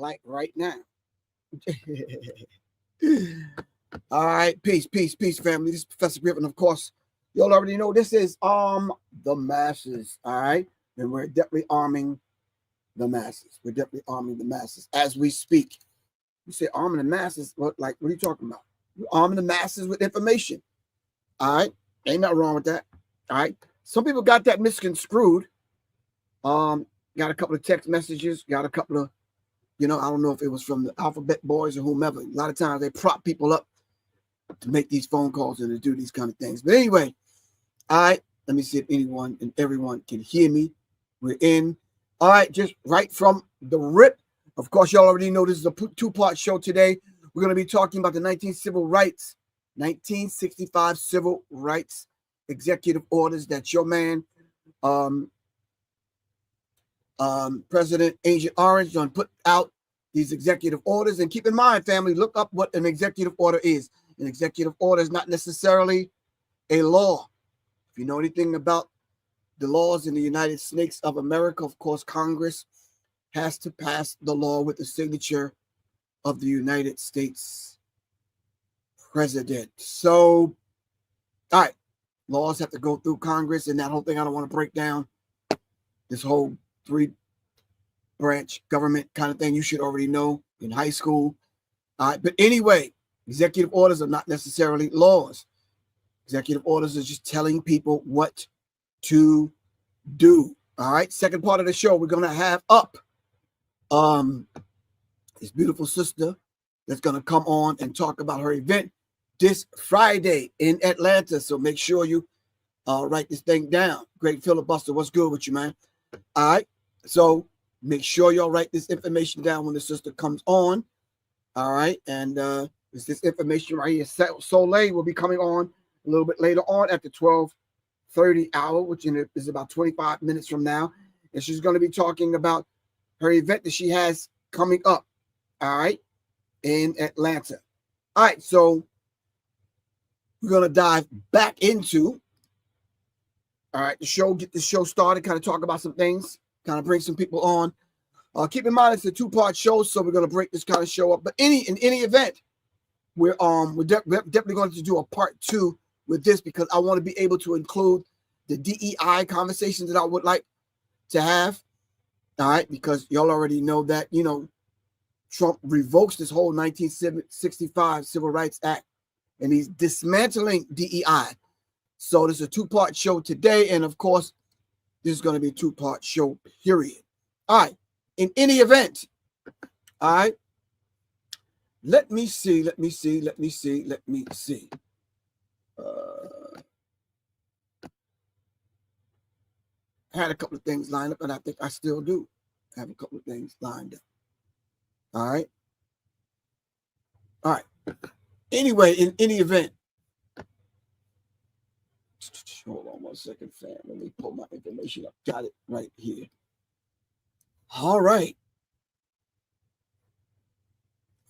like right now. All right, peace, family. This is Professor Griff, and of course, y'all already know this is the masses. All right, and we're definitely arming the masses. We're definitely arming the masses as we speak. You say arming the masses? What are you talking about? We're arming the masses with information. All right, ain't nothing wrong with that. All right, some people got that misconstrued. Got a couple of text messages. Got a couple of, I don't know if it was from the Alphabet Boys or whomever. A lot of times they prop people up to make these phone calls and to do these kind of things. But anyway, all right, let me see if anyone and everyone can hear me. We're in. All right, just right from the rip. Of course, y'all already know this is a two-part show today. We're going to be talking about the 1965 Civil Rights Executive Orders that your man, President Agent Orange, done put out these executive orders. And keep in mind, family, look up what an executive order is. An executive order is not necessarily a law. If you know anything about the laws in the United States of America, of course, Congress has to pass the law with the signature of the United States president. So, all right, laws have to go through Congress, and that whole thing, I don't want to break down this whole three-branch government kind of thing. You should already know in high school. All right, but anyway, executive orders are not necessarily laws. Executive orders are just telling people what to do. All right, second part of the show, we're going to have up this beautiful sister that's going to come on and talk about her event this Friday in Atlanta. So make sure you write this thing down. Great filibuster, what's good with you, man? All right, so make sure y'all write this information down when the sister comes on. All right, and it's this information right here. Soleil will be coming on a little bit later on at the 12:30 hour, which is about 25 minutes from now. And she's going to be talking about her event that she has coming up, all right, in Atlanta. All right, so we're going to dive back into, all right, get the show started, kind of talk about some things, kind of bring some people on. Keep in mind, it's a two-part show, so we're going to break this kind of show up. But in any event, we're definitely going to do a part 2 with this, because I want to be able to include the DEI conversations that I would like to have. All right, because y'all already know that, Trump revokes this whole 1965 Civil Rights Act, and he's dismantling DEI. So this is a two-part show today, and of course, this is going to be a two-part show, period. All right, in any event, all right, let me see. I had a couple of things lined up, and I think I still do have a couple of things lined up. All right. Anyway, in any event, hold on one second, fam. Let me pull my information up. Got it right here. All right.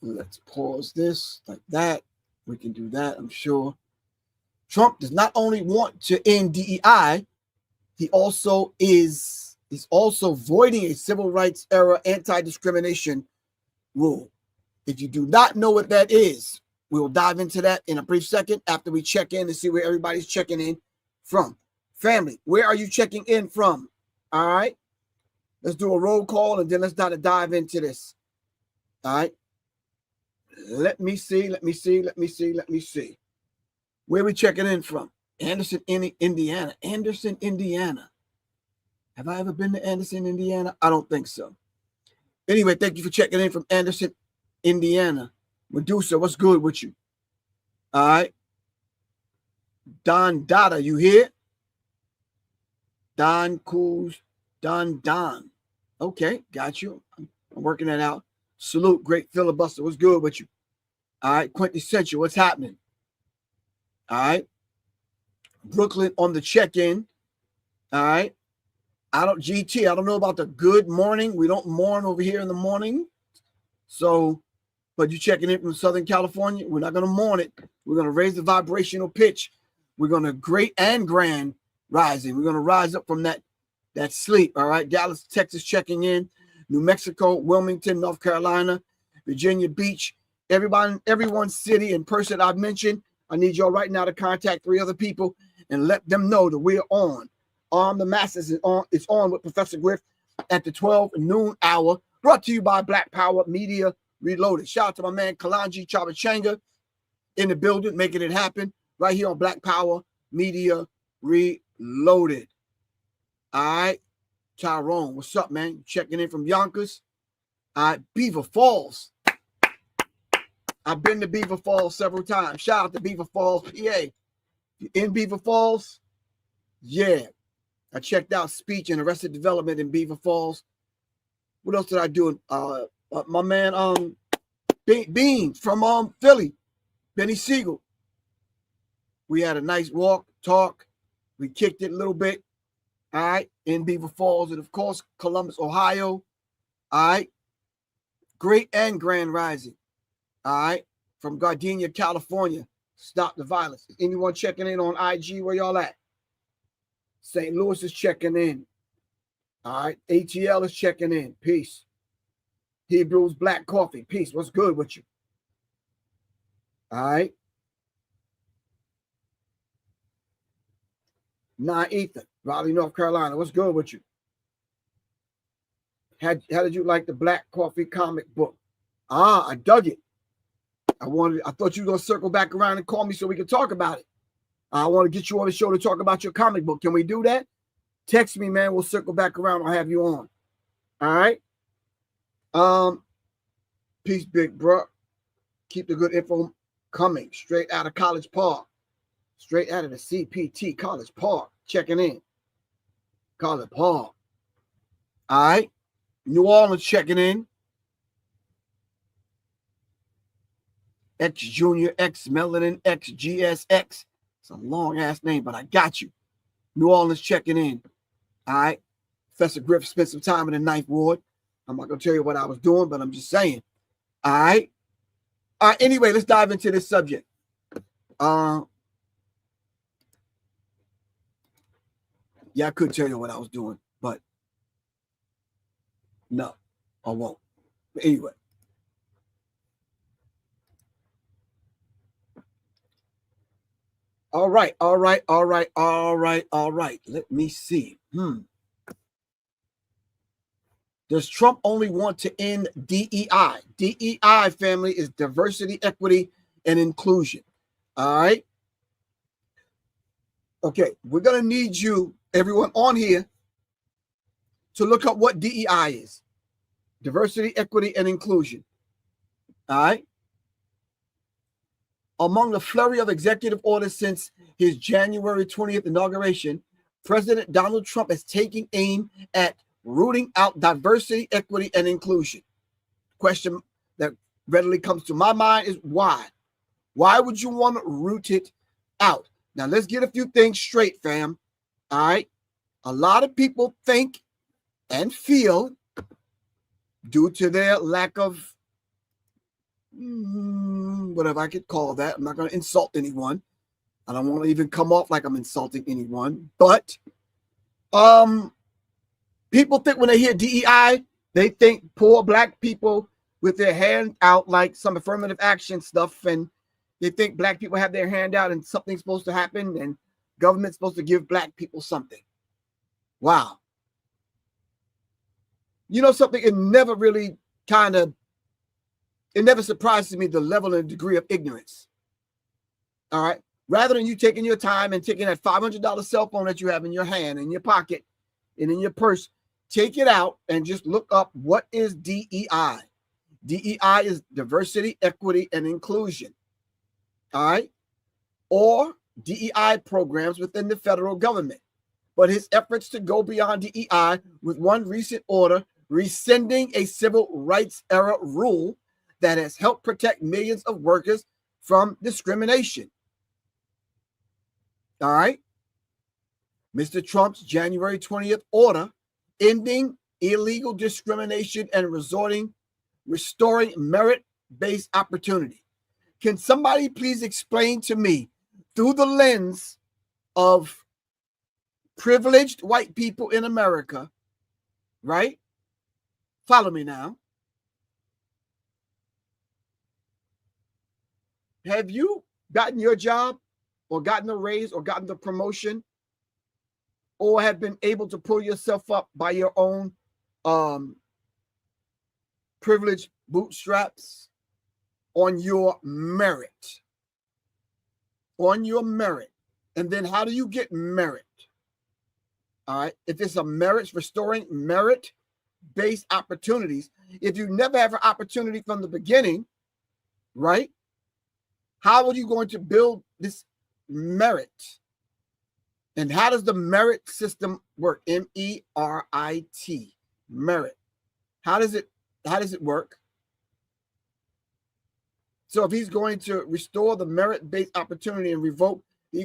Let's pause this like that. We can do that, I'm sure. Trump does not only want to end DEI, he also is also voiding a civil rights era anti-discrimination rule. If you do not know what that is, we will dive into that in a brief second after we check in and see where everybody's checking in from. Family, where are you checking in from? All right. Let's do a roll call, and then let's dive into this. All right. Let me see. Where are we checking in from? Anderson, Indiana. Anderson, Indiana. Have I ever been to Anderson, Indiana? I don't think so. Anyway, thank you for checking in from Anderson, Indiana. Medusa, what's good with you? All right. Don Dada, you here? Don Cools, Don. Okay, got you. I'm working that out. Salute, great filibuster. What's good with you? All right, Quintessential, what's happening? All right. Brooklyn on the check-in. All right. I don't know about the good morning. We don't mourn over here in the morning. So, but you're checking in from Southern California. We're not going to mourn it. We're going to raise the vibrational pitch. We're going to great and grand rising. We're going to rise up from that sleep. All right. Dallas, Texas checking in. New Mexico, Wilmington, North Carolina, Virginia Beach, everyone's city and person I've mentioned. I need y'all right now to contact 3 other people and let them know that we're on. Arm the Masses is on. It's on with Professor Griff at the 12 noon hour. Brought to you by Black Power Media Reloaded. Shout out to my man Kalanji Chabachanga in the building, making it happen right here on Black Power Media Reloaded. All right. Tyrone, what's up, man? Checking in from Yonkers. All right. Beaver Falls. I've been to Beaver Falls several times. Shout out to Beaver Falls, PA. In Beaver Falls, yeah. I checked out Speech and Arrested Development in Beaver Falls. What else did I do? My man Bean from Philly, Benny Siegel. We had a nice walk, talk. We kicked it a little bit. All right, in Beaver Falls, and of course Columbus, Ohio. All right, Great and Grand Rising. All right, from Gardenia, California. Stop the violence. Is anyone checking in on IG? Where y'all at? St. Louis is checking in. All right. ATL is checking in. Peace. Hebrews Black Coffee. Peace. What's good with you? All right. Ethan, Raleigh, North Carolina. What's good with you? How did you like the Black Coffee comic book? I dug it. I thought you were going to circle back around and call me so we could talk about it. I want to get you on the show to talk about your comic book. Can we do that? Text me, man. We'll circle back around. I'll have you on. All right. Peace, big bro. Keep the good info coming. Straight out of College Park. Straight out of the CPT, College Park. Checking in. College Park. All right. New Orleans checking in. X Junior, X Melanin, X GSX. It's a long ass name, but I got you. New Orleans checking in. All right. Professor Griff spent some time in the Ninth Ward. I'm not going to tell you what I was doing, but I'm just saying. All right. Anyway, let's dive into this subject. Yeah, I could tell you what I was doing, but no, I won't. But anyway. All right. Let me see. Does Trump only want to end DEI? DEI, family, is diversity, equity, and inclusion. All right. Okay, we're going to need you, everyone on here, to look up what DEI is. Diversity, equity, and inclusion. All right. Among the flurry of executive orders since his January 20th inauguration, President Donald Trump is taking aim at rooting out diversity, equity, and inclusion. Question that readily comes to my mind is why? Why would you want to root it out? Now, let's get a few things straight, fam. All right. A lot of people think and feel, due to their lack of whatever I could call that. I'm not going to insult anyone. I don't want to even come off like I'm insulting anyone. But people think when they hear DEI, they think poor black people with their hand out like some affirmative action stuff. And they think black people have their hand out and something's supposed to happen and government's supposed to give black people something. Wow. You know something? It never really it never surprises me the level and degree of ignorance. All right. Rather than you taking your time and taking that $500 cell phone that you have in your hand, in your pocket, and in your purse, take it out and just look up what is DEI. DEI is diversity, equity, and inclusion. All right. Or DEI programs within the federal government. But his efforts to go beyond DEI with one recent order rescinding a civil rights era rule that has helped protect millions of workers from discrimination. All right. Mr. Trump's January 20th order ending illegal discrimination and restoring merit-based opportunity. Can somebody please explain to me through the lens of privileged white people in America, right? Follow me now. Have you gotten your job or gotten a raise or gotten the promotion or have been able to pull yourself up by your own privileged bootstraps on your merit? On your merit. And then how do you get merit? All right. If it's a merit, restoring merit-based opportunities, if you never have an opportunity from the beginning, right? How are you going to build this merit? And how does the merit system work? M-E-R-I-T, merit. How does it work? So if he's going to restore the merit-based opportunity and revoke the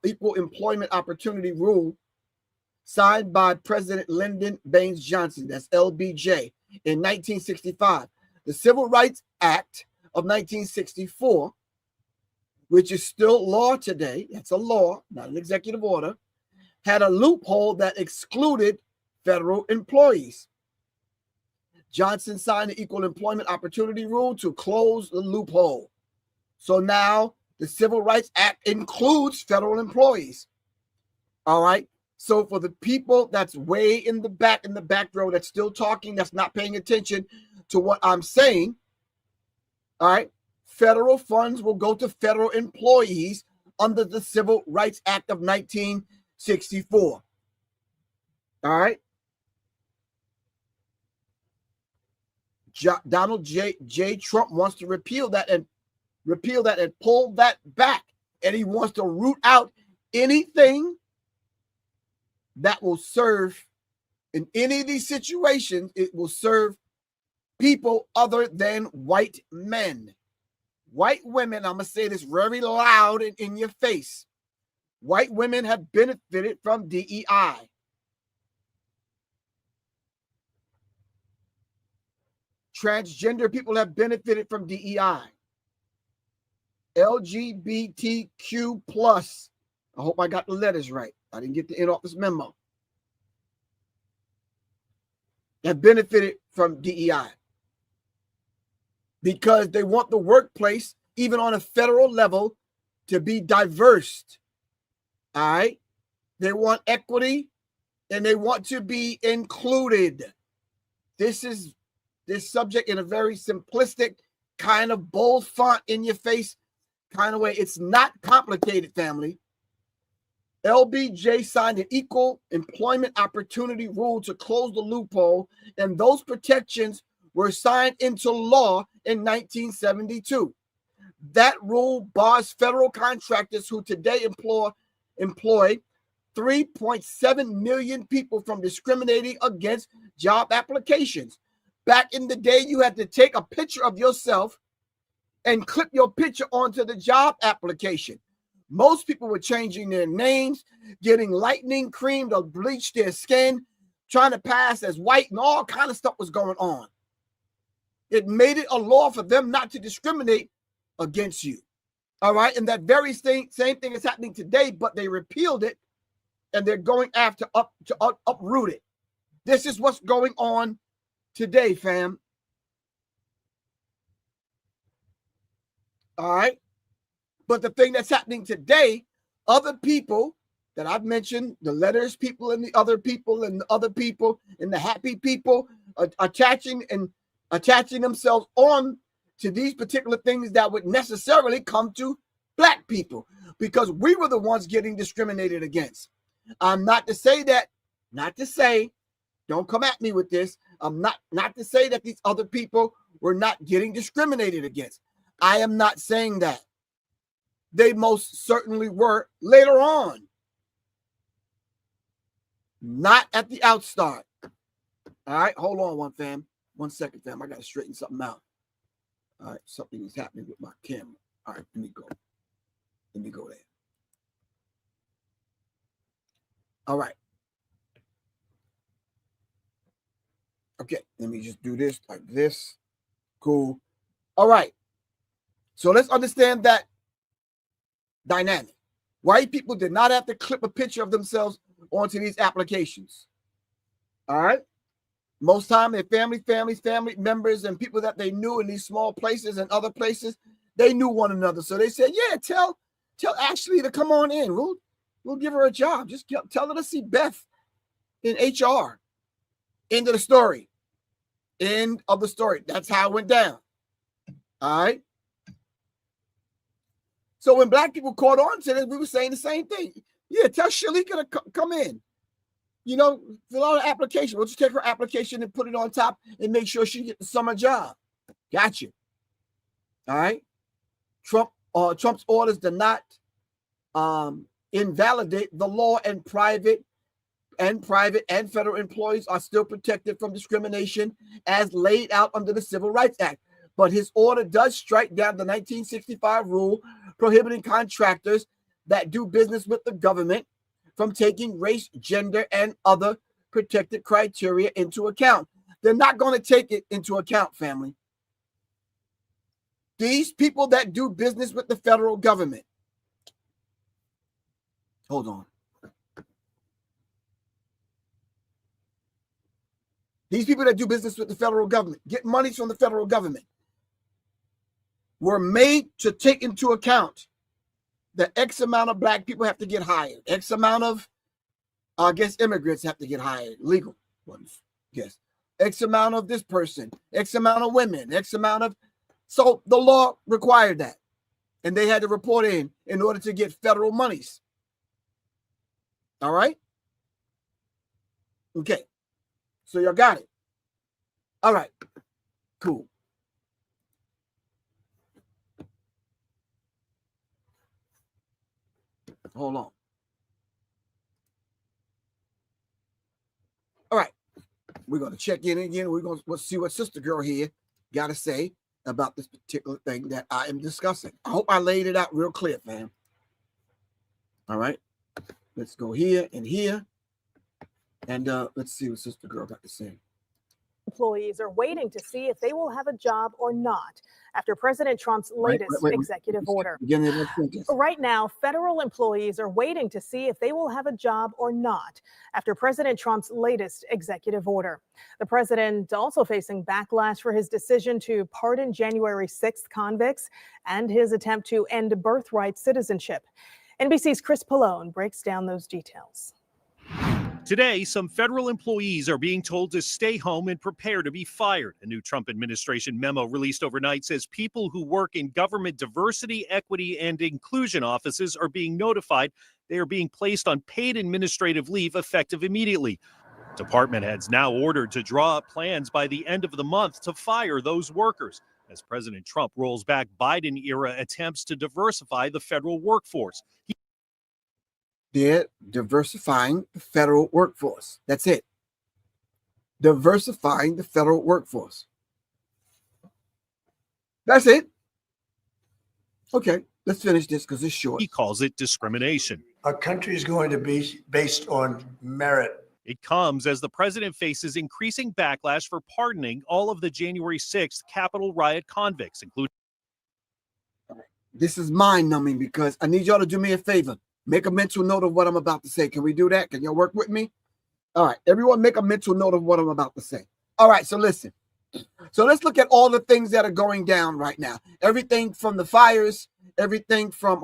equal employment opportunity rule signed by President Lyndon B. Johnson, that's LBJ, in 1965, the Civil Rights Act of 1964, which is still law today, that's a law, not an executive order, had a loophole that excluded federal employees. Johnson signed the Equal Employment Opportunity Rule to close the loophole. So now the Civil Rights Act includes federal employees. All right. So for the people that's way in the back row, that's still talking, that's not paying attention to what I'm saying, all right, federal funds will go to federal employees under the Civil Rights Act of 1964. All right. Donald J. Trump wants to repeal that and pull that back. And he wants to root out anything that will serve in any of these situations. It will serve people other than white men. White women, I'm going to say this very loud and in your face. White women have benefited from DEI. Transgender people have benefited from DEI. LGBTQ plus. I hope I got the letters right. I didn't get the in-office memo. Have benefited from DEI because they want the workplace, even on a federal level, to be diverse. All right. They want equity and they want to be included. This subject in a very simplistic kind of bold font in your face kind of way. It's not complicated, family. LBJ signed an Equal Employment Opportunity Rule to close the loophole, and those protections were signed into law in 1972. That rule bars federal contractors who today employ 3.7 million people from discriminating against job applications. Back in the day, you had to take a picture of yourself and clip your picture onto the job application. Most people were changing their names, getting lightning cream to bleach their skin, trying to pass as white, and all kind of stuff was going on. It made it a law for them not to discriminate against you. All right. And that very same thing is happening today, but they repealed it and they're going after uproot it. This is what's going on today, fam. All right. But the thing that's happening today, other people that I've mentioned, the letters people and the other people and the other people and the happy people are attaching themselves on to these particular things that would necessarily come to black people because we were the ones getting discriminated against. I'm not to say, don't come at me with this. I'm not to say that these other people were not getting discriminated against. I am not saying that. They most certainly were later on. Not at the outstart. All right, hold on one second, fam. I got to straighten something out. All right, something is happening with my camera. All right, let me go there. All right. Okay, let me just do this like this. Cool. All right. So let's understand that dynamic. White people did not have to clip a picture of themselves onto these applications. All right. Most time, their family members, and people that they knew in these small places and other places, they knew one another. So they said, yeah, tell Ashley to come on in. We'll give her a job. Just tell her to see Beth in HR. End of the story. End of the story. That's how it went down. All right. So when black people caught on to this, we were saying the same thing. Yeah, tell Shalika to come in. You know, fill out an application. We'll just take her application and put it on top and make sure she gets the summer job. Got you. All right. Trump's orders do not invalidate the law, and private and federal employees are still protected from discrimination as laid out under the Civil Rights Act. But his order does strike down the 1965 rule prohibiting contractors that do business with the government from taking race, gender, and other protected criteria into account. They're not going to take it into account, family. These people that do business with the federal government. Hold on. These people that do business with the federal government, get money from the federal government, were made to take into account that X amount of black people have to get hired. X amount of, immigrants have to get hired. Legal ones, yes. X amount of this person, X amount of women, X amount of. So the law required that. And they had to report in order to get federal monies. All right? Okay. So y'all got it. All right. Cool. Hold on. All right. We're going to check in again. We're going to see what Sister Girl here got to say about this particular thing that I am discussing. I hope I laid it out real clear, fam. All right. Let's go here and here. And let's see what Sister Girl got to say. Employees are waiting to see if they will have a job or not after President Trump's latest executive order. Right now, federal employees are waiting to see if they will have a job or not after President Trump's latest executive order. The president also facing backlash for his decision to pardon January 6th convicts and his attempt to end birthright citizenship. NBC's Chris Pallone breaks down those details. Today, some federal employees are being told to stay home and prepare to be fired. A new Trump administration memo released overnight says people who work in government diversity, equity, and inclusion offices are being notified they are being placed on paid administrative leave effective immediately. Department heads now ordered to draw up plans by the end of the month to fire those workers as President Trump rolls back Biden-era attempts to diversify the federal workforce. They're diversifying the federal workforce. That's it. Diversifying the federal workforce. That's it. Okay, let's finish this because it's short. He calls it discrimination. Our country is going to be based on merit. It comes as the president faces increasing backlash for pardoning all of the January 6th Capitol riot convicts, including. This is mind-numbing because I need y'all to do me a favor. Make a mental note of what I'm about to say. Can we do that? Can y'all work with me? All right. Everyone make a mental note of what I'm about to say. All right. So listen. So let's look at all the things that are going down right now. Everything from the fires, everything from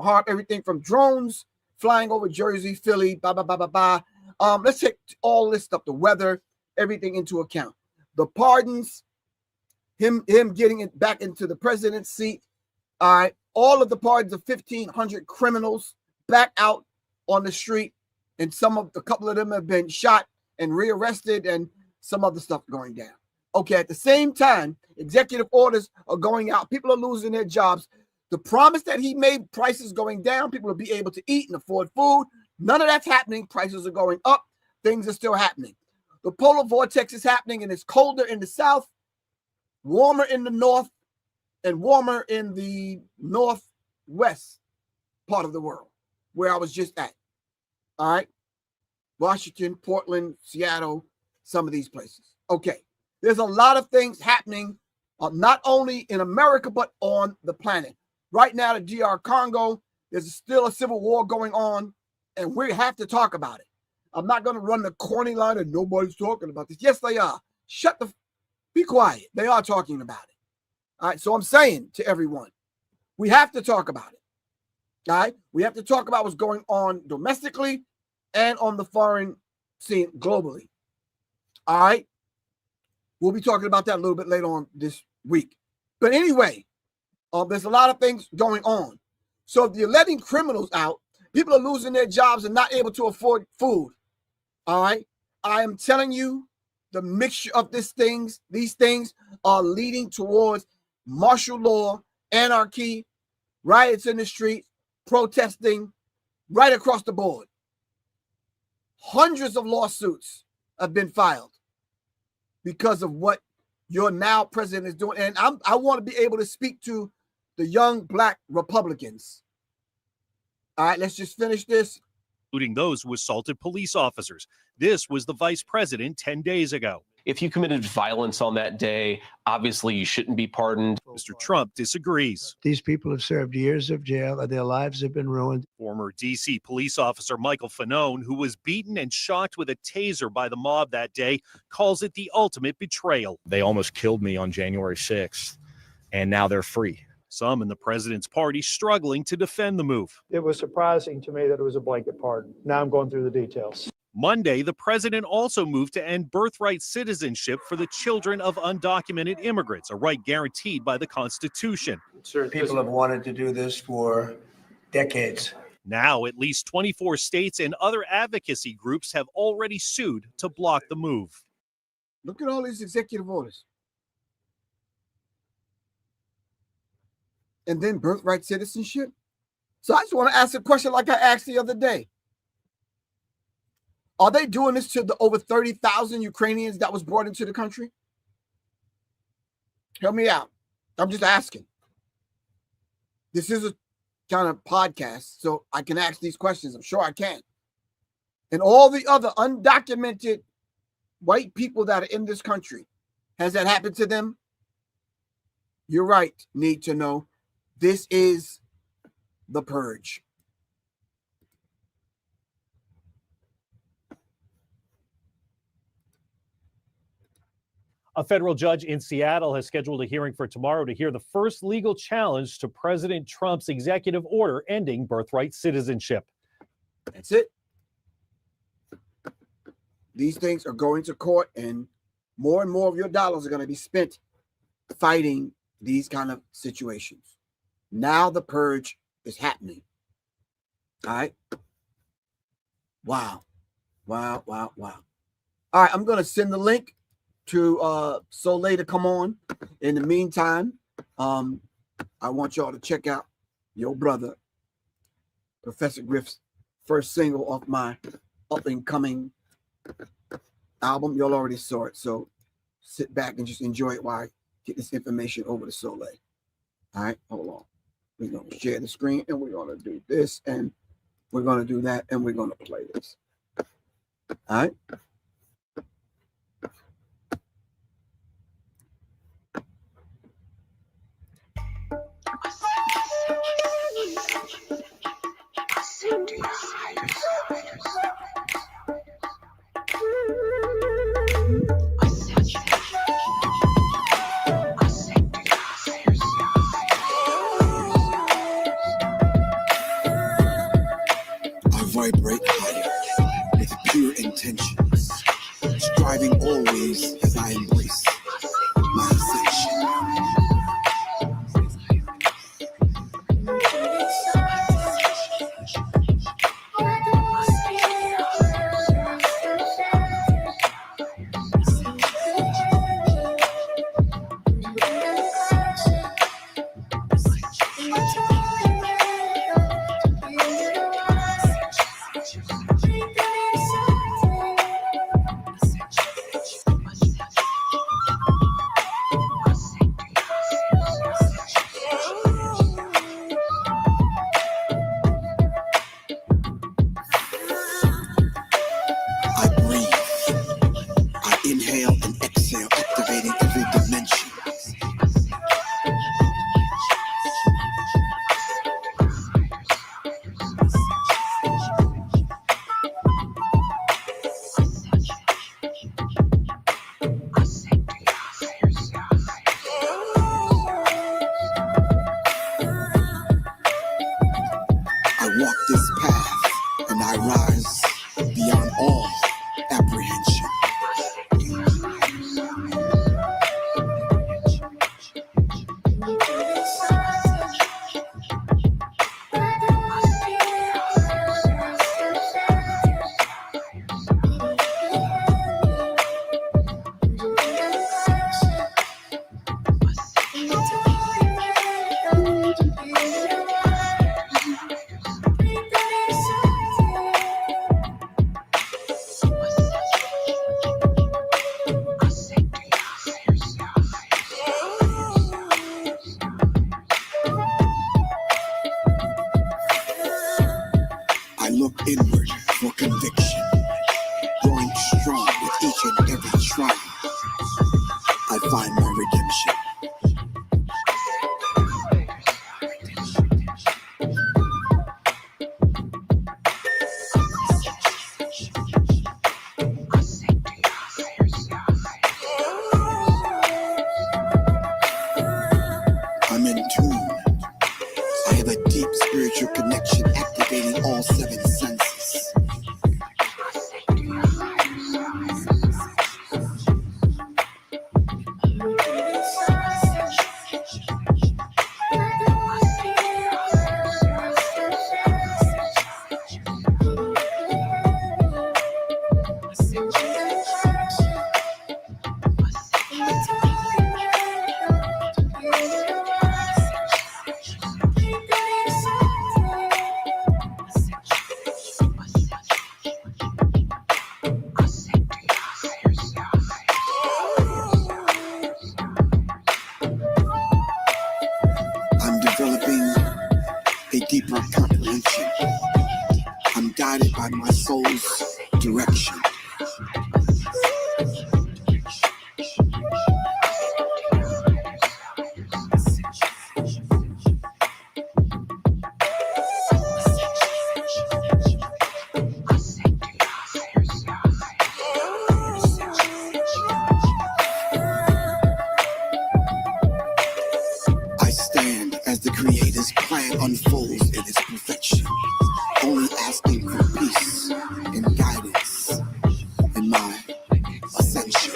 drones flying over Jersey, Philly, blah, blah, blah, blah, blah. Let's take all this stuff, the weather, everything into account. The pardons, him getting it back into the president's seat. All right. All of the pardons of 1,500 criminals back out on the street, and a couple of them have been shot and rearrested, and some other stuff going down. Okay, at the same time, executive orders are going out. People are losing their jobs. The promise that he made, prices going down, people will be able to eat and afford food. None of that's happening. Prices are going up. Things are still happening. The polar vortex is happening, and it's colder in the south, warmer in the north, and warmer in the northwest part of the world, where I was just at. All right. Washington, Portland, Seattle, some of these places. Okay. There's a lot of things happening, not only in America, but on the planet. Right now, the DR Congo, there's still a civil war going on, and we have to talk about it. I'm not going to run the corny line and nobody's talking about this. Yes, they are. be quiet. They are talking about it. All right. So I'm saying to everyone, we have to talk about it. All right. We have to talk about what's going on domestically and on the foreign scene globally. All right. We'll be talking about that a little bit later on this week. But anyway, there's a lot of things going on. So if you're letting criminals out, people are losing their jobs and not able to afford food. All right. I am telling you, the mixture of these things are leading towards martial law, anarchy, riots in the streets, protesting right across the board. Hundreds of lawsuits have been filed because of what your now president is doing. And I want to be able to speak to the young black Republicans. All right, let's just finish this. Including those who assaulted police officers. This was the vice president 10 days ago. If you committed violence on that day, obviously you shouldn't be pardoned. Mr. Trump disagrees. These people have served years of jail and their lives have been ruined. Former D.C. police officer Michael Fanone, who was beaten and shocked with a taser by the mob that day, calls it the ultimate betrayal. They almost killed me on January 6th, and now they're free. Some in the president's party struggling to defend the move. It was surprising to me that it was a blanket pardon. Now I'm going through the details. Monday, the president also moved to end birthright citizenship for the children of undocumented immigrants, a right guaranteed by the Constitution. People have wanted to do this for decades. Now, at least 24 states and other advocacy groups have already sued to block the move. Look at all these executive orders. And then birthright citizenship. So I just want to ask a question like I asked the other day. Are they doing this to the over 30,000 Ukrainians that was brought into the country? Help me out. I'm just asking. This is a kind of podcast, so I can ask these questions. I'm sure I can. And all the other undocumented white people that are in this country, has that happened to them? You're right, need to know. This is the purge. A federal judge in Seattle has scheduled a hearing for tomorrow to hear the first legal challenge to President Trump's executive order ending birthright citizenship. That's it. These things are going to court, and more of your dollars are going to be spent fighting these kind of situations. Now the purge is happening. All right. Wow. Wow. All right. I'm going to send the link to Soleil to come on. In the meantime, I want y'all to check out your brother, Professor Griff's first single off my up-and-coming album. Y'all already saw it, so sit back and just enjoy it while I get this information over to Soleil. All right, hold on. We're going to share the screen, and we're going to do this, and we're going to do that, and we're going to play this. All right. Vibrate higher with pure intentions, striving always as I embrace my ascension. comprehension. I look inward for conviction, growing strong with each and every trial. I find my redemption. I'm in tune. I have a deep spiritual connection activating all 7 senses. I'm developing a deeper comprehension. I'm guided by my soul's direction. I stand as the Creator's plan unfolds in its perfection, only asking for peace and guidance in my ascension.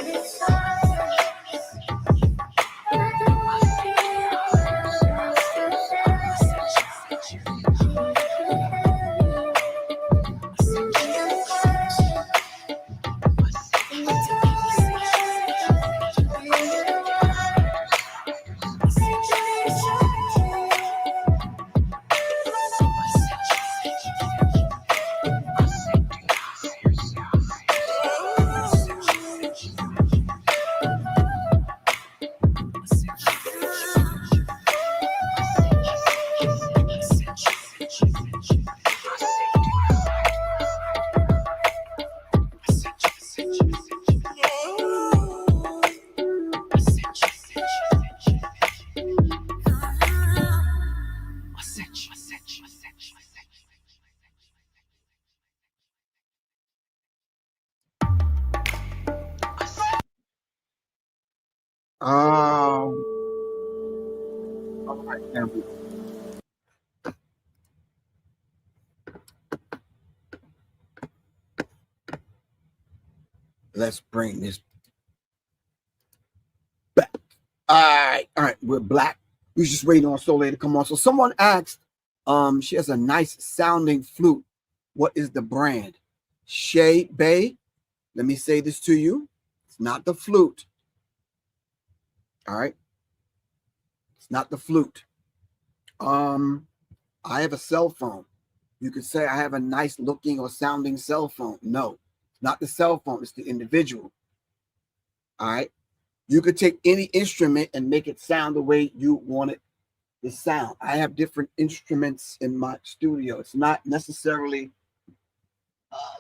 All right, family. Let's bring this back. All right, we're back. We're just waiting on Soleil to come on. So someone asked, she has a nice sounding flute. What is the brand? Shea Bay. Let me say this to you. It's not the flute. All right. It's not the flute. I have a cell phone. You could say I have a nice looking or sounding cell phone. No, it's not the cell phone. It's the individual. All right. You could take any instrument and make it sound the way you want it to sound. I have different instruments in my studio. It's not necessarily,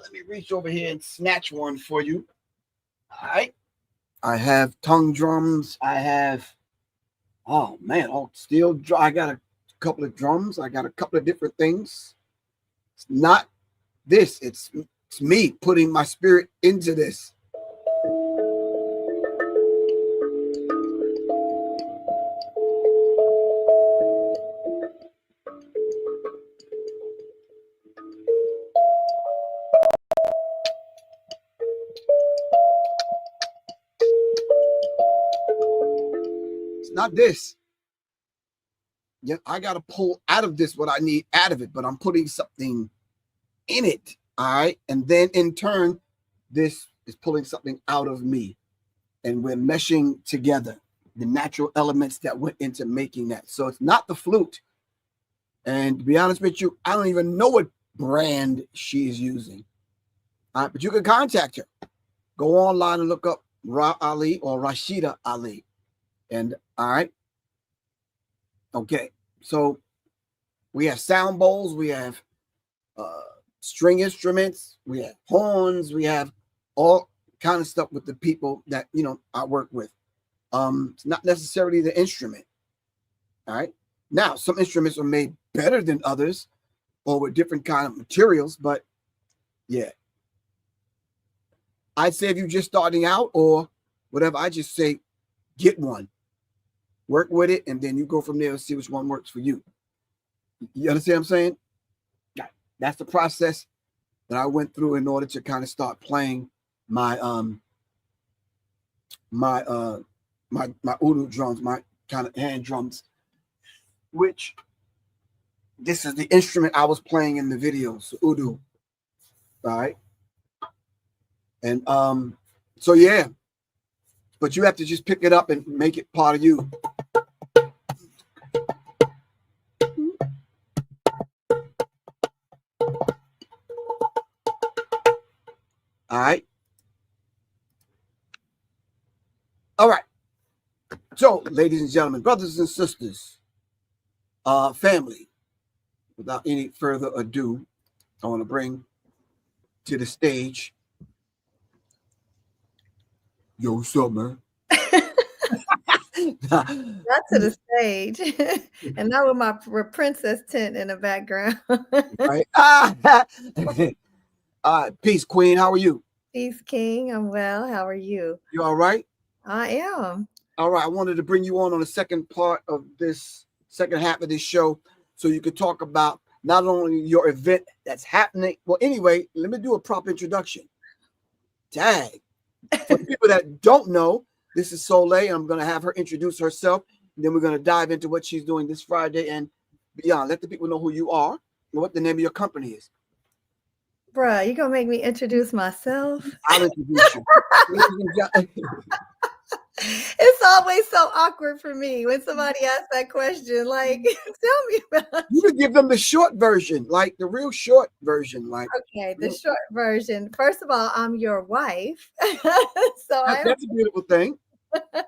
let me reach over here and snatch one for you. All right. I have tongue drums. I have, oh man, steel drum. I got a couple of drums. I got a couple of different things. It's not this. It's me putting my spirit into this. It's not this. Yeah, I got to pull out of this what I need out of it, but I'm putting something in it. All right. And then in turn, this is pulling something out of me. And we're meshing together the natural elements that went into making that. So it's not the flute. And to be honest with you, I don't even know what brand she is using. All right, but you can contact her. Go online and look up Ra Ali or Rashida Ali. And all right. Okay. So we have sound bowls, we have string instruments, we have horns, we have all kind of stuff with the people that, you know, I work with. It's not necessarily the instrument. All right. Now, some instruments are made better than others or with different kind of materials, but yeah. I'd say if you're just starting out or whatever, I just say get one, work with it, and then you go from there and see which one works for you. You understand what I'm saying? That's the process that I went through in order to kind of start playing my my oud drums, my kind of hand drums, which this is the instrument I was playing in the video, so oud. All right. And so yeah, but you have to just pick it up and make it part of you. All right. All right. So, ladies and gentlemen, brothers and sisters, family, without any further ado, I want to bring to the stage Yo Summer. Not to the stage. And not with my princess tent in the background. Right. Peace, Queen. How are you? Peace, King. I'm well. How are you? You all right? I am. All right. I wanted to bring you on the second part of this second half of this show so you could talk about not only your event that's happening. Well, anyway, let me do a proper introduction. Tag. For the people that don't know, this is Soleil. I'm going to have her introduce herself. And then we're going to dive into what she's doing this Friday and beyond. Let the people know who you are and what the name of your company is. Bruh, you going to make me introduce myself? I'll introduce you. It's always so awkward for me when somebody asks that question. Like, tell me about you can give them the short version, like the real short version. Like, okay, the short version. First of all, I'm your wife. That's a beautiful thing. I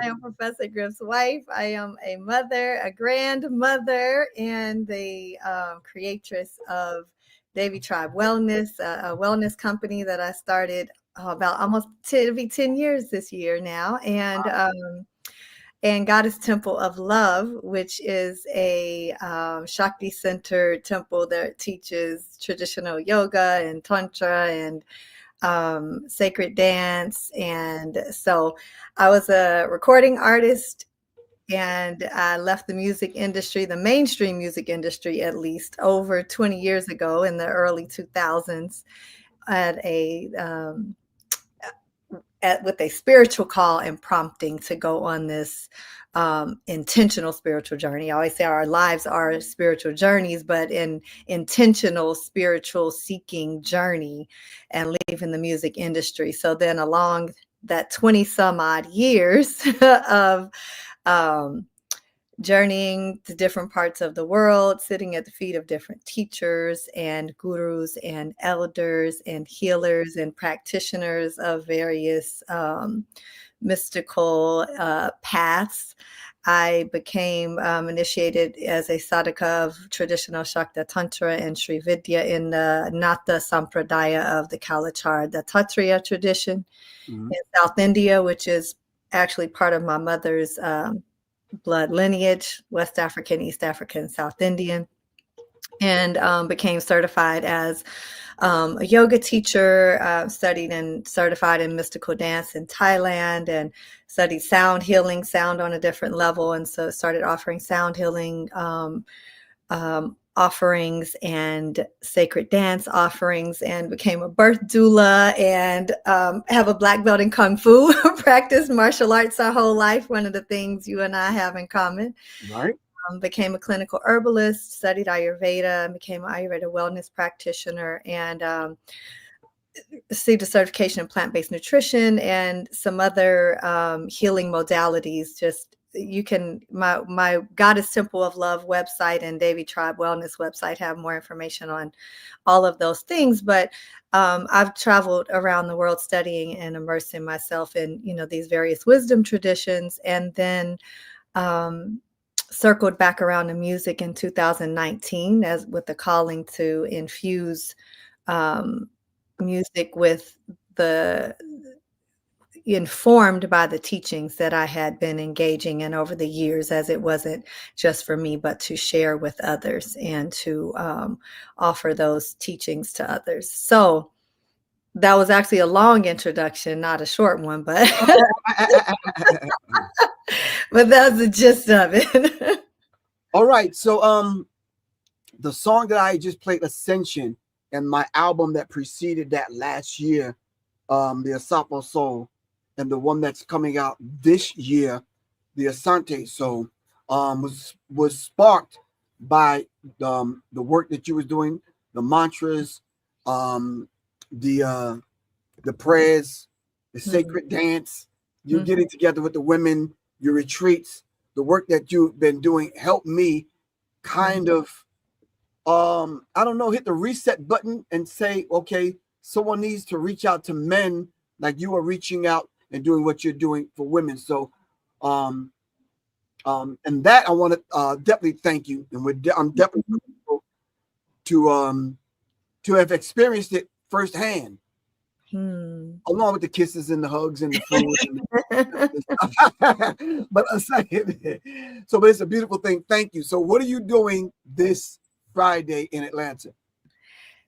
am Professor Griff's wife. I am a mother, a grandmother, and the creatress of Davy Tribe Wellness, a wellness company that I started about almost 10 years this year now, and Goddess Temple of Love, which is a Shakti-centered temple that teaches traditional yoga and tantra and sacred dance. And so I was a recording artist, and I left the music industry, the mainstream music industry, at least over 20 years ago in the early 2000s with a spiritual call and prompting to go on this intentional spiritual journey. I always say our lives are spiritual journeys, but an intentional spiritual seeking journey, and leaving the music industry. So then along that 20 some odd years of journeying to different parts of the world, sitting at the feet of different teachers and gurus and elders and healers and practitioners of various mystical paths, I became initiated as a sadhaka of traditional Shakta Tantra and Sri Vidya in the Nata Sampradaya of the Kalachar Dattatreya tradition in South India, which is actually part of my mother's blood lineage, West African, East African, South Indian, and became certified as a yoga teacher, studied and certified in mystical dance in Thailand, and studied sound healing, sound on a different level. And so started offering sound healing offerings and sacred dance offerings, and became a birth doula, and have a black belt in Kung Fu, practiced martial arts our whole life, one of the things you and I have in common. Right. Became a clinical herbalist, studied Ayurveda, became an Ayurveda wellness practitioner, and received a certification in plant-based nutrition and some other healing modalities. Just you can, my Goddess Temple of Love website and Davy Tribe Wellness website have more information on all of those things. But I've traveled around the world studying and immersing myself in, these various wisdom traditions, and then circled back around to music in 2019 as with the calling to infuse music with informed by the teachings that I had been engaging in over the years, as it wasn't just for me, but to share with others and to offer those teachings to others. So that was actually a long introduction, not a short one, but but that's the gist of it. All right. So the song that I just played, Ascension, and my album that preceded that last year, the Asapo Soul, and the one that's coming out this year, the Asante Soul, was sparked by the work that you was doing, the mantras, the prayers, the sacred dance, you getting together with the women, your retreats, the work that you've been doing helped me kind of, I don't know, hit the reset button and say, okay, someone needs to reach out to men like you are reaching out and doing what you're doing for women. So, and that I want to definitely thank you. And I'm definitely grateful to have experienced it firsthand, along with the kisses and the hugs and the food. But but it's a beautiful thing. Thank you. So, what are you doing this Friday in Atlanta?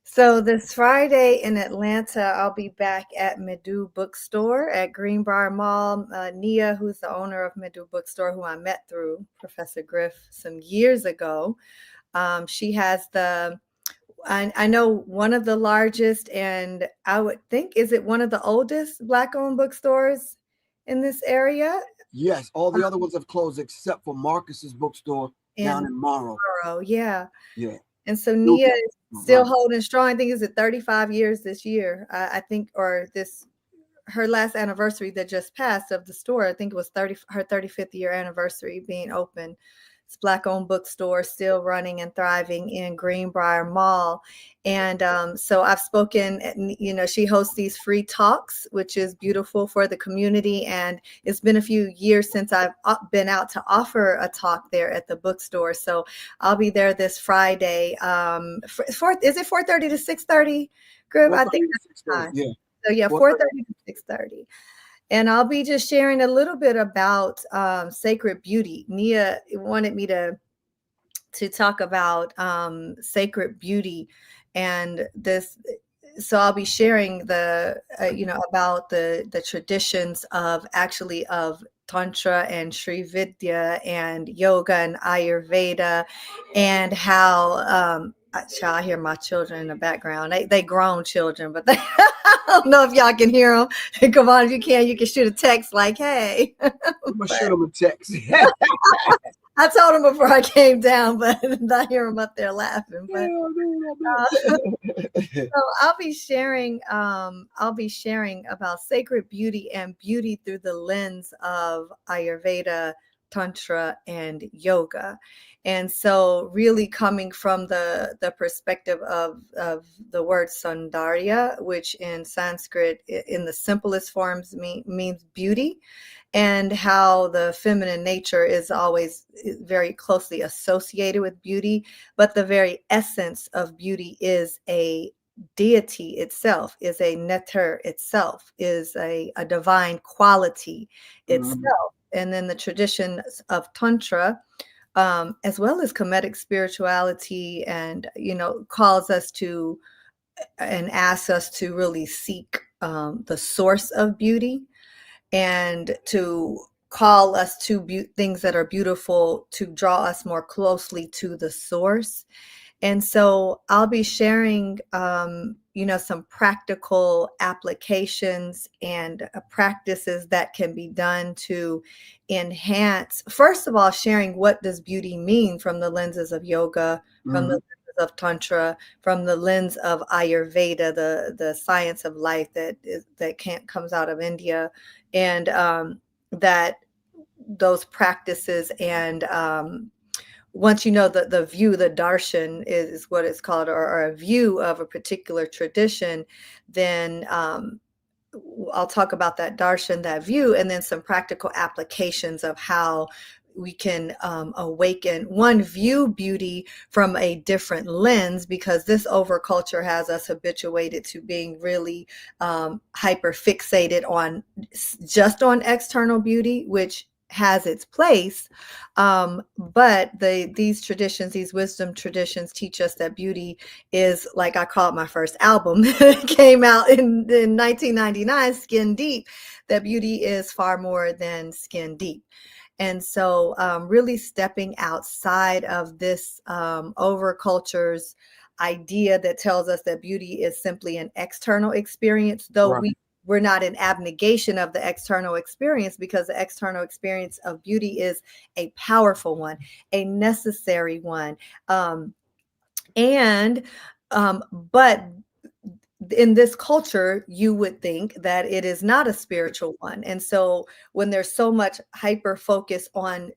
So this Friday in Atlanta, I'll be back at Medu Bookstore at Greenbrier Mall. Nia, who's the owner of Medu Bookstore, who I met through Professor Griff some years ago, she has I know one of the largest, and I would think, is it one of the oldest Black-owned bookstores in this area? Yes, all the other ones have closed except for Marcus's bookstore down in Morrow. Yeah. Yeah. And so Nia is still holding strong. I think it's 35 years this year. I think, or her last anniversary that just passed of the store. I think it was her 35th year anniversary being open. It's Black-owned bookstore, still running and thriving in Greenbrier Mall. And so I've spoken, she hosts these free talks, which is beautiful for the community. And it's been a few years since I've been out to offer a talk there at the bookstore. So I'll be there this Friday. Is it 4:30 to 6:30, Griff? I think that's the time. Yeah. So yeah, 4:30 to 6:30. And I'll be just sharing a little bit about sacred beauty. Nia wanted me to talk about sacred beauty, and this. So I'll be sharing about the traditions of Tantra and Sri Vidya and yoga and Ayurveda, and how I hear my children in the background. They grown children, but I don't know if y'all can hear them. Come on, if you can shoot a text like, "Hey." I'm gonna shoot them a text. I told them before I came down, but I hear them up there laughing. But so I'll be sharing about sacred beauty and beauty through the lens of Ayurveda, Tantra, and yoga. And so really coming from the perspective of the word Saundarya, which in Sanskrit in the simplest forms means beauty, and how the feminine nature is always very closely associated with beauty, but the very essence of beauty is a deity itself, is a netar itself, is a divine quality itself. And then the traditions of Tantra, as well as Kemetic spirituality, and calls us to and asks us to really seek the source of beauty, and to call us to things that are beautiful, to draw us more closely to the source. And so I'll be sharing, some practical applications and practices that can be done to enhance, first of all, sharing what does beauty mean from the lenses of yoga, from the lenses of Tantra, from the lens of Ayurveda, the science of life that comes out of India, and that those practices and once you know the view, the darshan is what it's called, or a view of a particular tradition, then I'll talk about that darshan, that view, and then some practical applications of how we can view beauty from a different lens, because this overculture has us habituated to being really hyper fixated on just on external beauty, which has its place, but these traditions, these wisdom traditions, teach us that beauty is, like I call it my first album, came out in 1999, Skin Deep, that beauty is far more than skin deep. And so really stepping outside of this overculture's idea that tells us that beauty is simply an external experience, though we're not in abnegation of the external experience, because the external experience of beauty is a powerful one, a necessary one. But in this culture, you would think that it is not a spiritual one. And so when there's so much hyper focus on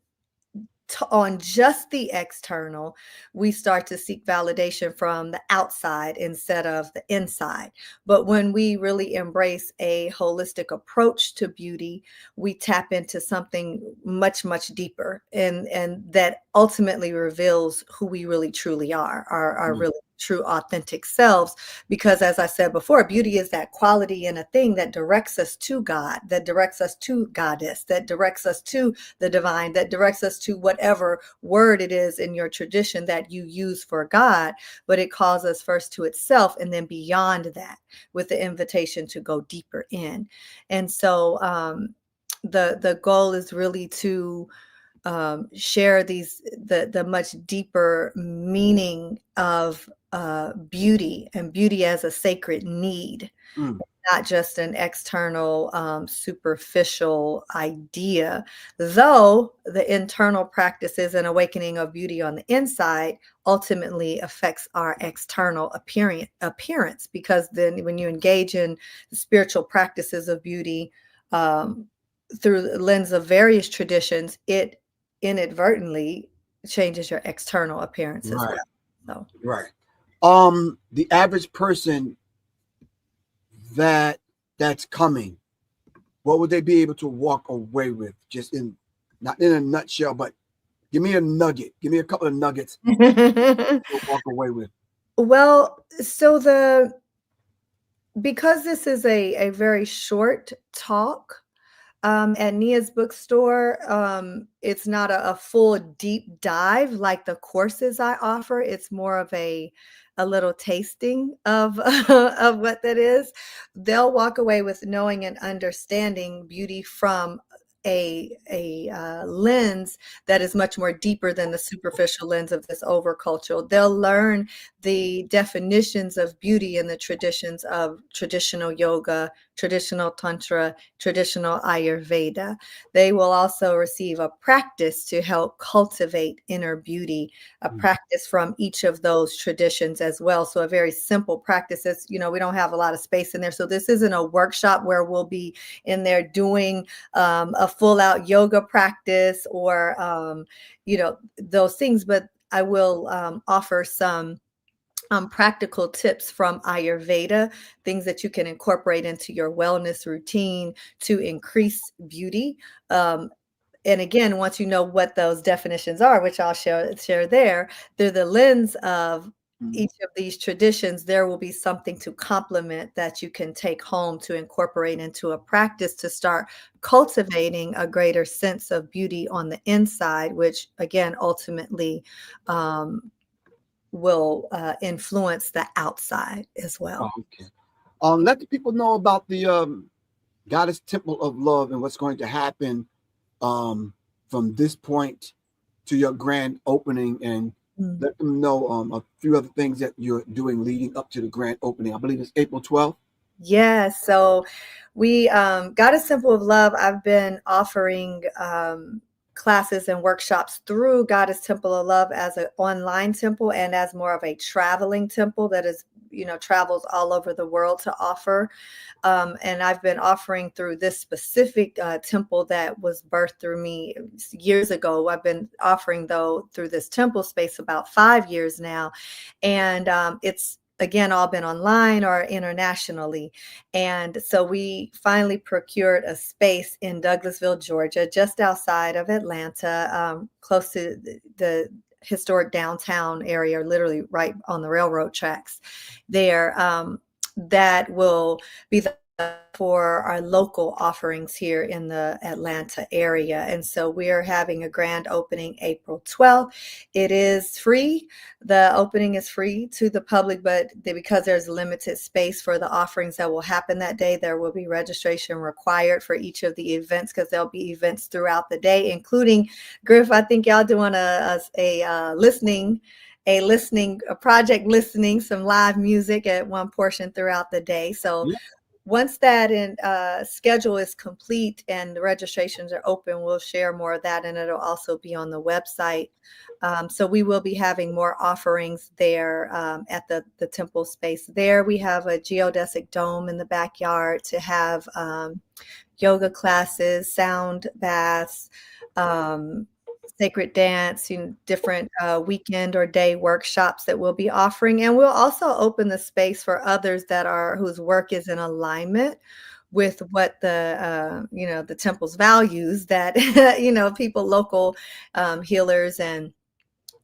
just the external, we start to seek validation from the outside instead of the inside. But when we really embrace a holistic approach to beauty, we tap into something much, much deeper, and that ultimately reveals who we really truly are, our really true authentic selves. Because as I said before, beauty is that quality in a thing that directs us to God, that directs us to Goddess, that directs us to the divine, that directs us to whatever word it is in your tradition that you use for God. But it calls us first to itself, and then beyond that, with the invitation to go deeper in. And so the goal is really to share the much deeper meaning of beauty, and beauty as a sacred need, not just an external superficial idea, though the internal practices and awakening of beauty on the inside ultimately affects our external appearance, because then when you engage in the spiritual practices of beauty through the lens of various traditions, it inadvertently changes your external appearance as well. So. Right. The average person that's coming, what would they be able to walk away with? Just not in a nutshell, but give me a nugget. Give me a couple of nuggets to walk away with. Well, so because this is a very short talk, at Nia's bookstore, it's not a full deep dive like the courses I offer. It's more of a little tasting of of what that is. They'll walk away with knowing and understanding beauty from a lens that is much more deeper than the superficial lens of this overculture. They'll learn the definitions of beauty in the traditions of traditional yoga, traditional tantra, traditional Ayurveda. They will also receive a practice to help cultivate inner beauty, a practice from each of those traditions as well. So a very simple practice. Is, we don't have a lot of space in there. So this isn't a workshop where we'll be in there doing a full out yoga practice or, those things, but I will offer some practical tips from Ayurveda, things that you can incorporate into your wellness routine to increase beauty. And again, once you know what those definitions are, which I'll share there, through the lens of each of these traditions, there will be something to complement that you can take home to incorporate into a practice to start cultivating a greater sense of beauty on the inside, which again, ultimately, will influence the outside as well. Okay. Let the people know about the Goddess Temple of Love and what's going to happen from this point to your grand opening, and let them know a few other things that you're doing leading up to the grand opening. I believe it's April 12th. Yes. So we Goddess Temple of Love. I've been offering classes and workshops through Goddess Temple of Love as an online temple and as more of a traveling temple that is, travels all over the world to offer. And I've been offering through this specific temple that was birthed through me years ago. I've been offering, though, through this temple space about 5 years now. And it's, again, all been online or internationally. And so we finally procured a space in Douglasville, Georgia, just outside of Atlanta, close to the historic downtown area, literally right on the railroad tracks there. That will be for our local offerings here in the Atlanta area. And so we are having a grand opening April 12th. It is free. The opening is free to the public, but because there's limited space for the offerings that will happen that day, there will be registration required for each of the events, because there'll be events throughout the day, including, Griff, I think y'all doing a project listening, some live music at one portion throughout the day. So once that schedule is complete and the registrations are open, we'll share more of that, and it'll also be on the website. So we will be having more offerings there at the temple space. There we have a geodesic dome in the backyard to have yoga classes, sound baths, sacred dance, different weekend or day workshops that we'll be offering. And we'll also open the space for others whose work is in alignment with what the temple's values, that, people, local healers and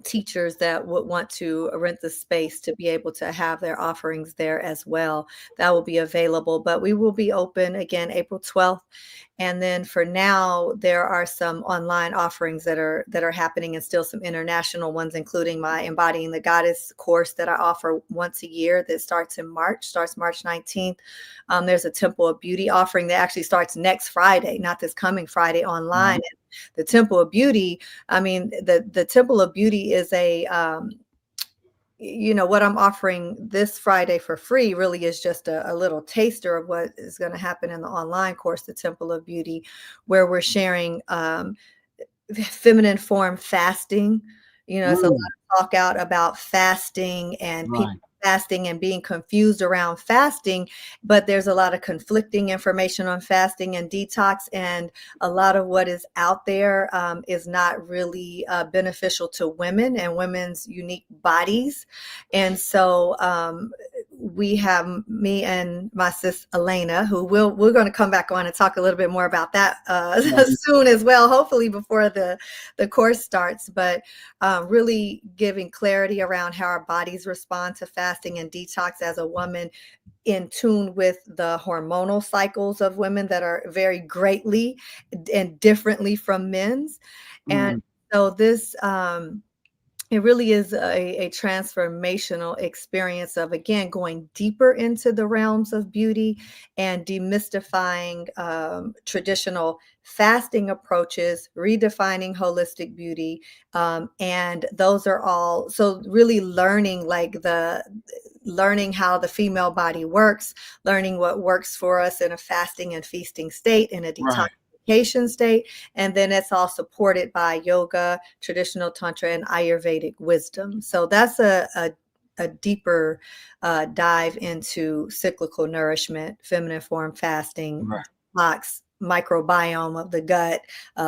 teachers that would want to rent the space to be able to have their offerings there as well. That will be available, but we will be open again April 12th. And then for now, there are some online offerings that are happening, and still some international ones, including my Embodying the Goddess course that I offer once a year that starts March 19th. There's a Temple of Beauty offering that actually starts next Friday, not this coming Friday, online. The Temple of Beauty, the Temple of Beauty is what I'm offering this Friday for free really is just a little taster of what is going to happen in the online course, the Temple of Beauty, where we're sharing feminine form fasting. It's a lot of talk out about fasting and people fasting and being confused around fasting, but there's a lot of conflicting information on fasting and detox, and a lot of what is out there is not really beneficial to women and women's unique bodies. And so we have me and my sis Elena, who we're going to come back on and talk a little bit more about that soon as well, hopefully before the course starts, but really giving clarity around how our bodies respond to fasting and detox as a woman, in tune with the hormonal cycles of women that are very greatly and differently from men's. And so this it really is a transformational experience of, again, going deeper into the realms of beauty and demystifying traditional fasting approaches, redefining holistic beauty. And those are all, so really learning how the female body works, learning what works for us in a fasting and feasting state, in a detox state, and then it's all supported by yoga, traditional tantra, and Ayurvedic wisdom. So that's a deeper dive into cyclical nourishment, feminine form fasting, microbiome of the gut,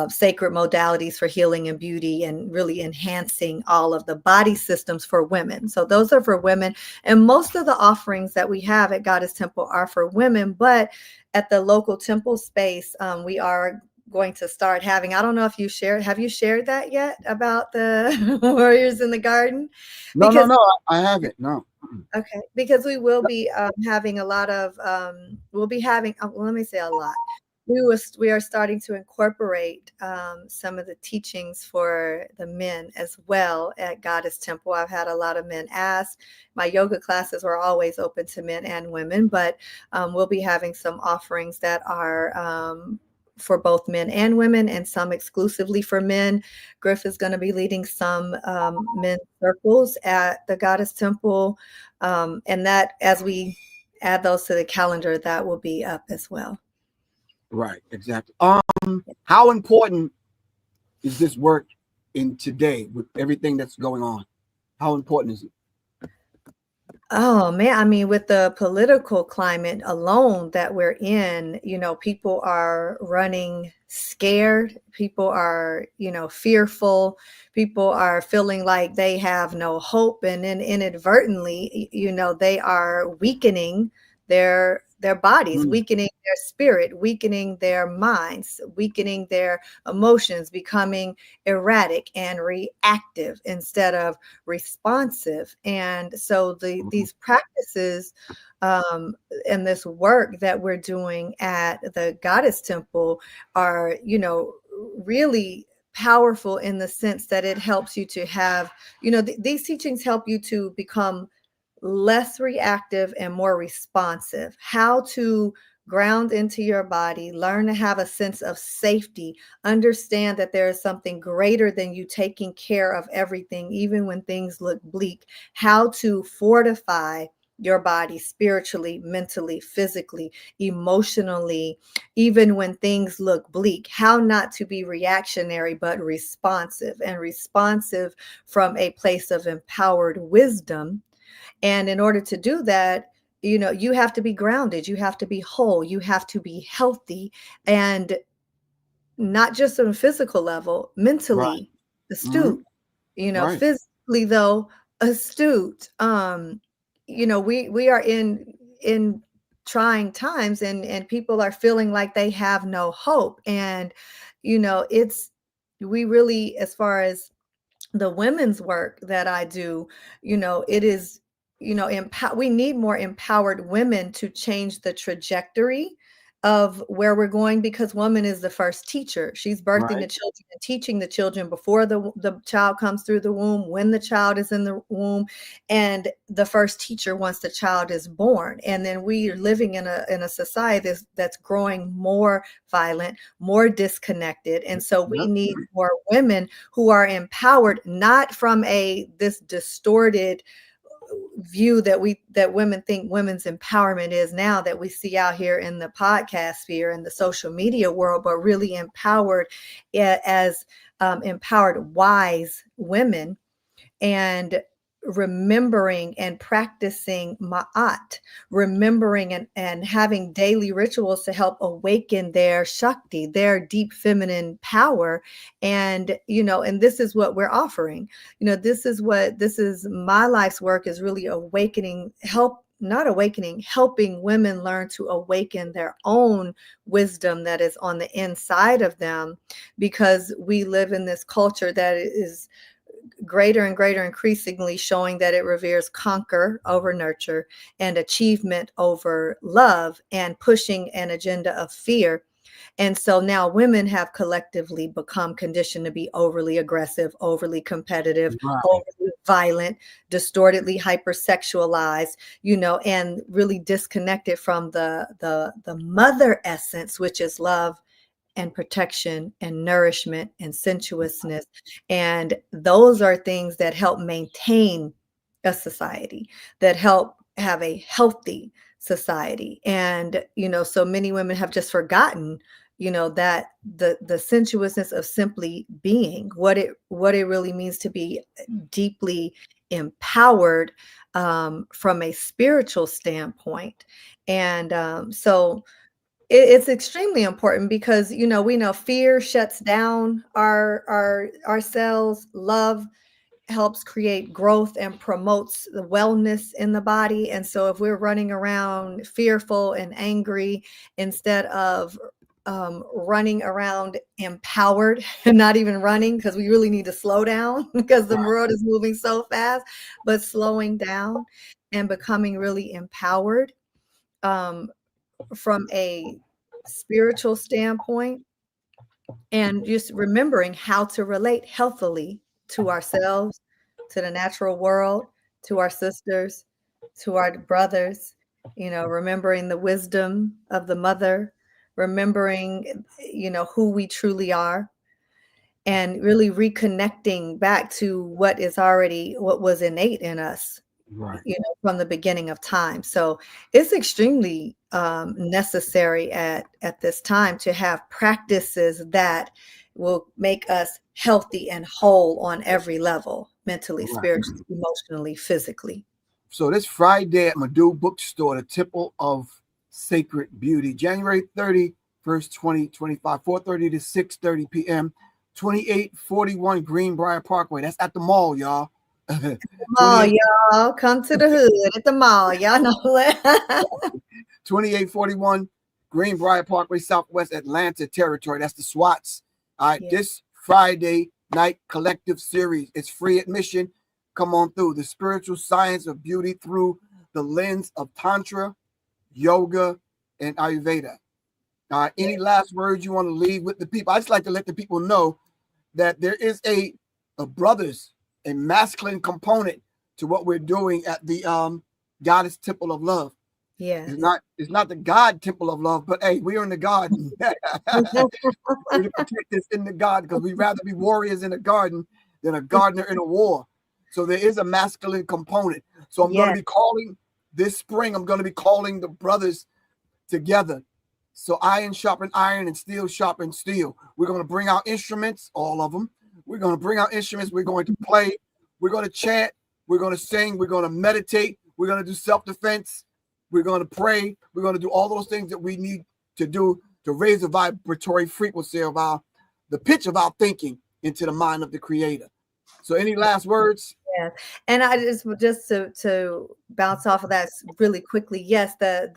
sacred modalities for healing and beauty, and really enhancing all of the body systems for women. So those are for women, and most of the offerings that we have at Goddess Temple are for women, but at the local temple space, we are going to start having, I don't know if have you shared that yet about the Warriors in the Garden? No, I haven't, no. Okay, because we will be having a lot of, let me say a lot. We are starting to incorporate some of the teachings for the men as well at Goddess Temple. I've had a lot of men ask. My yoga classes were always open to men and women, but we'll be having some offerings that are for both men and women, and some exclusively for men. Griff is going to be leading some men's circles at the Goddess Temple. And that, as we add those to the calendar, that will be up as well. Right, exactly. How important is this work in today with everything that's going on? How important is it? Oh man, I mean, with the political climate alone that we're in, people are running scared. People are, fearful. People are feeling like they have no hope, and then inadvertently, they are weakening their bodies, weakening their spirit, weakening their minds, weakening their emotions, becoming erratic and reactive instead of responsive. And so these practices and this work that we're doing at the Goddess Temple are, really powerful in the sense that it helps you to have, these teachings help you to become less reactive and more responsive. How to ground into your body, learn to have a sense of safety, understand that there is something greater than you taking care of everything, even when things look bleak. How to fortify your body spiritually, mentally, physically, emotionally, even when things look bleak. How not to be reactionary, but responsive, and responsive from a place of empowered wisdom. And in order to do that, you have to be grounded, you have to be whole, you have to be healthy, and not just on a physical level, mentally astute, physically though astute. We are in trying times, and people are feeling like they have no hope. And we really, as far as the women's work that I do, it is, we need more empowered women to change the trajectory of where we're going, because woman is the first teacher. She's birthing the children and teaching the children before the child comes through the womb, when the child is in the womb, and the first teacher once the child is born. And then we are living in a society that's growing more violent, more disconnected. And so we need more women who are empowered, not from this distorted view that women think women's empowerment is now, that we see out here in the podcast sphere and the social media world, but really empowered as empowered, wise women, and remembering and practicing ma'at, remembering and having daily rituals to help awaken their Shakti, their deep feminine power. And, and this is what we're offering. This is my life's work, is really awakening, helping women learn to awaken their own wisdom that is on the inside of them, because we live in this culture that is greater and greater, increasingly showing that it reveres conquer over nurture and achievement over love, and pushing an agenda of fear. And so now women have collectively become conditioned to be overly aggressive, overly competitive, overly violent, distortedly hypersexualized, and really disconnected from the mother essence, which is love and protection and nourishment and sensuousness. And those are things that help maintain a society, that help have a healthy society. And, so many women have just forgotten, that the sensuousness of simply being, what it really means to be deeply empowered from a spiritual standpoint. And so it's extremely important, because we know fear shuts down our cells. Love helps create growth and promotes the wellness in the body. And so if we're running around fearful and angry instead of running around empowered, and not even running, because we really need to slow down, because the world is moving so fast, but slowing down and becoming really empowered from a spiritual standpoint, and just remembering how to relate healthily to ourselves, to the natural world, to our sisters, to our brothers, remembering the wisdom of the mother, remembering, who we truly are, and really reconnecting back to what was innate in us, Right. from the beginning of time. So it's extremely necessary at this time to have practices that will make us healthy and whole on every level, mentally, Right. spiritually, emotionally, physically. So this Friday at Madu Bookstore, the Temple of Sacred Beauty, January 31st, 2025, 4:30 to 6:30 p.m., 2841 Greenbrier Parkway. That's at the mall, y'all. Mall, y'all. Come to the hood at the mall. Y'all know that. 2841 Greenbrier Parkway, Southwest Atlanta territory. That's the SWATs. All right, this Friday night collective series. It's free admission. Come on through. The spiritual science of beauty through the lens of Tantra, Yoga, and Ayurveda. Any last words you want to leave with the people? I just like to let the people know that there is a masculine component to what we're doing at the Goddess Temple of Love. Yeah, it's not the God Temple of Love, but hey, we are in the garden. We protect this in the garden because we'd rather be warriors in a garden than a gardener in a war. So there is a masculine component. So I'm going to be calling this spring. I'm going to be calling the brothers together. So iron sharpen iron and steel sharpen steel. We're going to bring out instruments, all of them. We're going to bring out instruments. We're going to play. We're going to chant. We're going to sing. We're going to meditate. We're going to do self-defense. We're going to pray. We're going to do all those things that we need to do to raise the vibratory frequency of the pitch of our thinking into the mind of the Creator. So any last words? Yeah. And I just to bounce off of that really quickly. Yes, though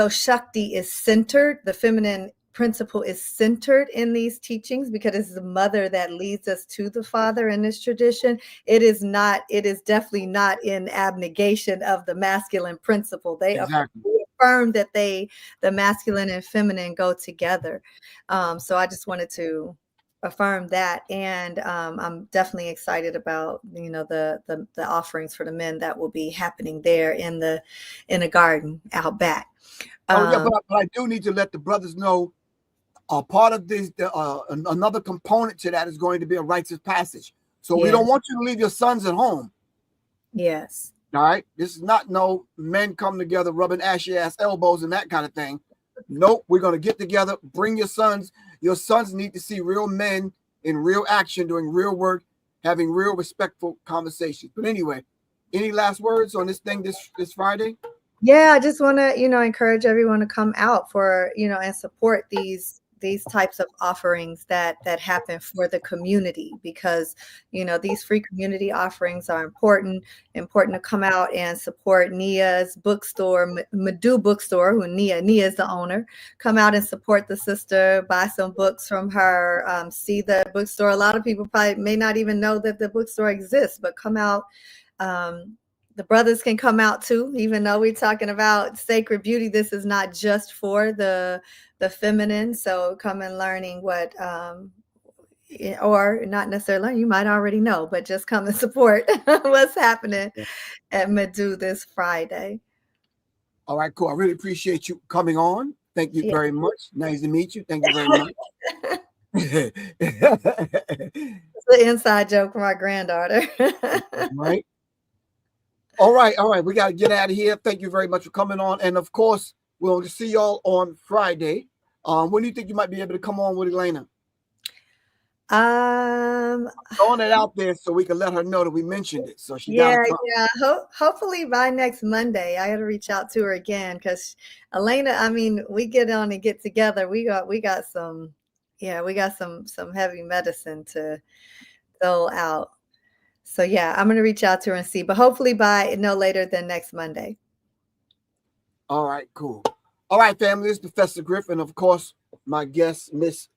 Shakti is centered, the feminine principle is centered in these teachings because it's the mother that leads us to the Father in this tradition. It is definitely not in abnegation of the masculine principle. They affirm that the masculine and feminine go together. So I just wanted to affirm that, and I'm definitely excited about the offerings for the men that will be happening there in the garden out back. But I do need to let the brothers know. Part of this, another component to that is going to be a rites of passage. So we don't want you to leave your sons at home. Yes. All right. This is not no men come together rubbing ashy ass elbows and that kind of thing. Nope. We're going to get together. Bring your sons. Your sons need to see real men in real action, doing real work, having real respectful conversations. But anyway, any last words on this thing this Friday? Yeah, I just want to, encourage everyone to come out for, and support these types of offerings that happen for the community, because these free community offerings are important to come out and support Nia's bookstore, Madu Bookstore, who Nia is the owner. Come out and support the sister, buy some books from her, see the bookstore. A lot of people probably may not even know that the bookstore exists, but come out. The brothers can come out too, even though we're talking about sacred beauty. This is not just for the feminine. So come and learning what, or not necessarily learn, you might already know, but just come and support what's happening at Madu this Friday. All right, cool. I really appreciate you coming on. Thank you very much. Nice to meet you. Thank you very much. It's an inside joke for my granddaughter. Right. All right. We got to get out of here. Thank you very much for coming on. And of course, we'll see y'all on Friday. When do you think you might be able to come on with Elena? Throwing it out there so we can let her know that we mentioned it. So she hopefully by next Monday. I got to reach out to her again because Elena, we get on and get together. We got some heavy medicine to dole out. So I'm going to reach out to her and see, but hopefully by no later than next Monday. All right, cool. All right, family, this is Professor Griff, and of course, my guest, Miss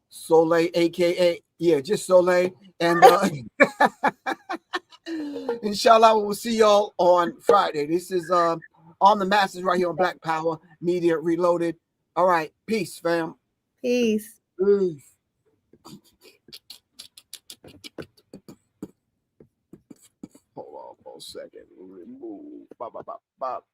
Soleil, aka just Soleil, and inshallah, we'll see y'all on Friday. This is On the Masses right here on Black Power Media Reloaded. All right, peace, fam. Peace. Hold on for a second. Remove. Bop.